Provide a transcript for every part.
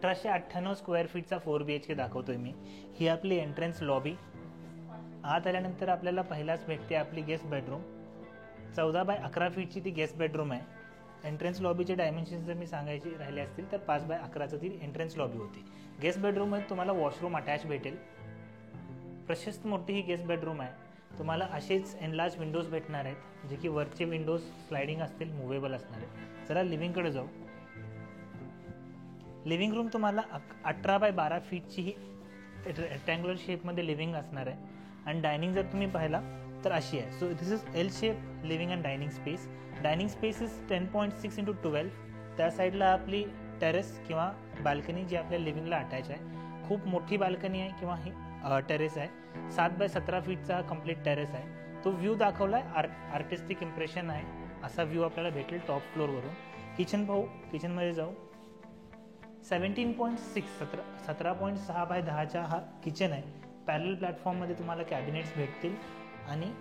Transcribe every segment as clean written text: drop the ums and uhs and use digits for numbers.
1898 square फीटचा 4 BHK दाखवतोय मी। ही आपली entrance lobby. आत आल्यानंतर आपल्याला पहिलाच भेटते आपली गेस्ट बेडरूम। 14 बाय 11 फीटची ती गेस्ट बेडरूम आहे। एंट्रन्स लॉबीचे डायमेन्शन्स जर मी सांगायचे राहिले असतील तर 5 बाय 11ची ती एंट्रन्स लॉबी होती। गेस्ट बेडरूममध्ये तुम्हाला वॉशरूम अटॅच भेटेल। प्रशस्त मोठी ही गेस्ट बेडरूम आहे। तुम्हाला असेच एनलार्ज विंडोज भेटणार आहेत, जे की वरचे विंडोज स्लाइडिंग असतील, मूवेबल असणार आहेत। जरा लिव्हिंगकडे जाऊ। लिव्हिंग रूम तुम्हाला 18 बाय 12 फीटची ही रेक्टँग्युलर शेपमध्ये लिव्हिंग असणार आहे। आणि डायनिंग जर तुम्ही पाहिला तर अशी आहे। So this is L shape living and dining space. Dining space is 10.6 × 12। त्या साईडला आपली टेरेस किंवा बाल्कनी जी आपल्या लिव्हिंगला अटॅच आहे। खूप मोठी बाल्कनी आहे किंवा ही टेरेस आहे। 7 बाय 17 फीटचा कम्प्लीट टेरेस आहे। तो व्ह्यू दाखवला आहे, आर्टिस्टिक इम्प्रेशन आहे असा व्ह्यू आपल्याला भेटेल टॉप फ्लोअरवरून। किचन पाहू, किचनमध्ये जाऊ। 17.6 बाय 10चा हा किचन आहे। पॅरल प्लॅटफॉर्ममध्ये तुम्हाला कॅबिनेट्स भेटतील आणि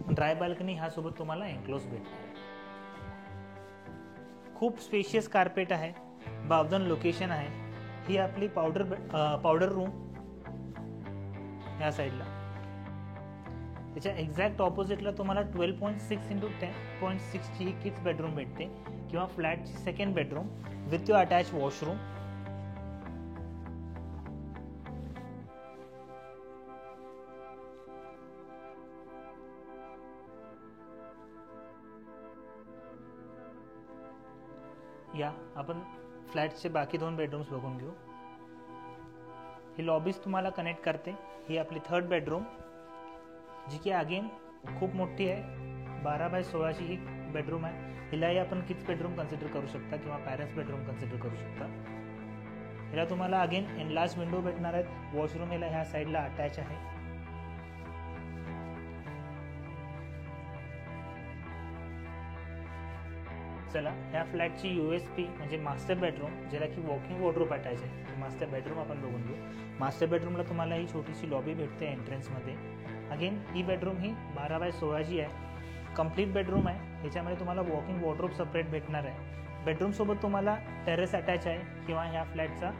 ड्राय बाल्कनी ह्यासोबत तुम्हाला एन्क्लोज भेटणार आहे। खूप स्पेशियस कार्पेट आहे। बावधन लोकेशन आहे। ही आपली पावडर रूम या साईडला। त्याच्या एक्झॅक्ट ऑपोजिटला तुम्हाला 12.6 × 10.6ची ही किड्स बेडरूम भेटते किंवा फ्लॅटची second bedroom with your attach washroom. या आपण फ्लॅटचे बाकी 2 बेडरूम्स बघून घेऊ। ही लॉबीज तुम्हाला कनेक्ट करते। ही आपली थर्ड बेडरूम, जी की अगेन खूप मोठी आहे। 12 बाय 16ची ही बेडरूम आहे। हिलाही आपण किड्स बेडरूम कन्सिडर करू शकता किंवा पॅरेंट्स बेडरूम कन्सिडर करू शकता। हिला तुम्हाला अगेन एनलार्ज विंडो भेटणार आहेत। वॉशरूम हिला ह्या साईडला अटॅच आहे। चला ह्या फ्लॅटची USP म्हणजे मास्टर बेडरूम, ज्याला की वॉकिंग वॉर्डरोब अटॅच आहे। मास्टर बेडरूम आपण बघून घेऊ। मास्टर बेडरूमला तुम्हाला ही छोटीशी लॉबी भेटते एंट्रन्समध्ये। अगेन ही बेडरूम ही 12 बाय 16ची आहे। कंप्लीट बेडरूम आहे। ह्याच्यामध्ये तुम्हाला वॉकिंग वॉर्डरोब सेपरेट भेटणार आहे। बेडरूमसोबत तुम्हाला टेरेस अटॅच आहे किंवा ह्या फ्लॅटचा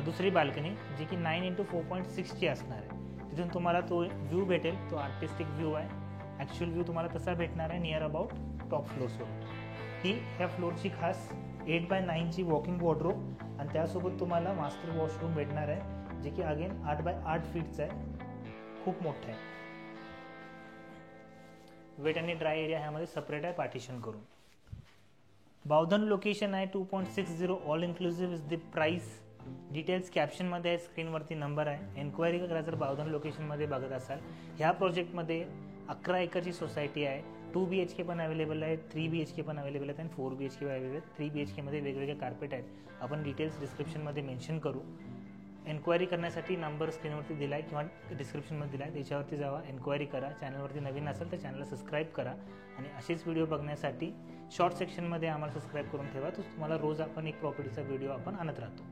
दुसरी बाल्कनी, जी की 9 × 4.6ची असणार आहे। तिथून तुम्हाला तो व्ह्यू भेटेल, तो आर्टिस्टिक व्ह्यू आहे। ॲक्च्युअल व्ह्यू तुम्हाला तसा भेटणार आहे नियर अबाउट टॉप फ्लोअरसोबत। ही ह्या फ्लोअरची खास 8 बाय 9ची वॉकिंग वॉर्डरोब आणि त्यासोबत तुम्हाला मास्टर वॉशरूम भेटणार आहे, जे की अगेन 8 बाय 8 फीटचं आहे। खूप मोठं आहे। वेट आणि ड्राय एरिया ह्यामध्ये सेपरेट आहे पार्टिशन करून। बावधन लोकेशन आहे। 2.60 all inclusive is the price. Details कॅप्शनमध्ये आहे, स्क्रीनवरती नंबर आहे। एन्क्वायरी करा जर बावधन लोकेशनमध्ये बघत असाल। ह्या प्रोजेक्टमध्ये 11 एकरची सोसायटी आहे। 2 BHK पण अवेलेबल आहे, 3 BHK पण अवेलेबल आहेत आणि 4 BHK अवेलेबल आहेत। 3 BHKमध्ये वेगवेगळे कार्पेट आहेत। आपण डिटेल्स डिस्क्रिप्शनमध्ये मेन्शन करू। एन्क्वायरी करण्यासाठी नंबर स्क्रीनवरती दिला आहे किंवा डिस्क्रिप्शनमध्ये दिला आहे, त्याच्यावरती जावा, एन्क्वायरी करा। चॅनलवरती नवीन असेल तर चॅनलला सबस्क्राईब करा आणि असेच व्हिडिओ बघण्यासाठी शॉर्ट सेक्शनमध्ये आम्हाला सबस्क्राईब करून ठेवा। तर तुम्हाला रोज आपण एक प्रॉपर्टीचा व्हिडिओ आपण आणत राहतो।